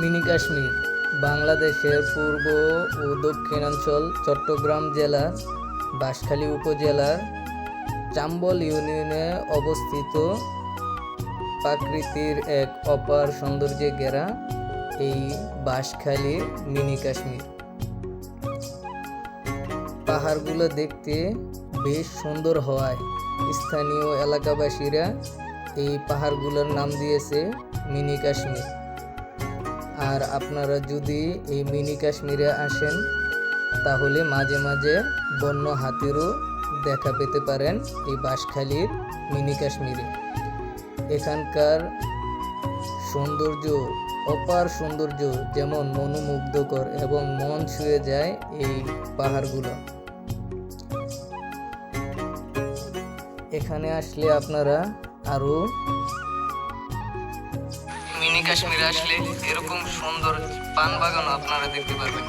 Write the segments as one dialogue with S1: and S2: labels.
S1: Mini Kashmir বাংলাদেশের পূর্ব ও দক্ষিণাঞ্চল চট্টগ্রাম জেলার বাঁশখালী উপজেলার চাম্বল ইউনিয়নে অবস্থিত প্রকৃতির এক অপার সৌন্দর্যে ঘেরা এই বাঁশখালী মিনি কাশ্মীর। পাহাড়গুলো দেখতে বেশ সুন্দর হওয়ায় স্থানীয় এলাকাবাসীরা এই পাহাড়গুলোর নাম দিয়েছে মিনি কাশ্মীর। আর আপনারা যদি এই মিনি কাশ্মীরে আসেন তাহলে মাঝে মাঝে বন্য হাতিরও দেখা পেতে পারেন এই বাঁশখালীর মিনি কাশ্মীরে। এখানকার সৌন্দর্য অপার সৌন্দর্য, যেমন মনোমুগ্ধকর এবং মন ছুঁয়ে যায় এই পাহাড়গুলো। এখানে আসলে আপনারা আরো মিনি কাশ্মীরে আসলে এরকম সুন্দর পান বাগানও আপনারা দেখতে পারবেন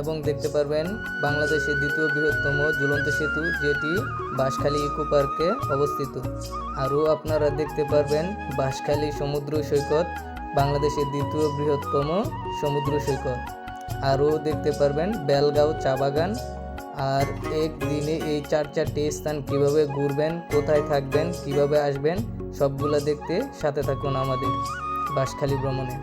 S1: এবং দেখতে পারবেন বাংলাদেশের দ্বিতীয় বৃহত্তম ঝুলন্ত সেতু, যেটি বাঁশখালী ইকো পার্কে অবস্থিত। আরও আপনারা দেখতে পারবেন বাঁশখালী সমুদ্র সৈকত, বাংলাদেশের দ্বিতীয় বৃহত্তম সমুদ্র সৈকত। আরও দেখতে পারবেন বেলগাঁও চা বাগান। আর একদিনে এই চারটি স্থান কিভাবে ঘুরবেন, কোথায় থাকবেন, কিভাবে আসবেন, সবগুলা দেখতে সাথে থাকুন আমাদের বাঁশখালী ভ্রমণে।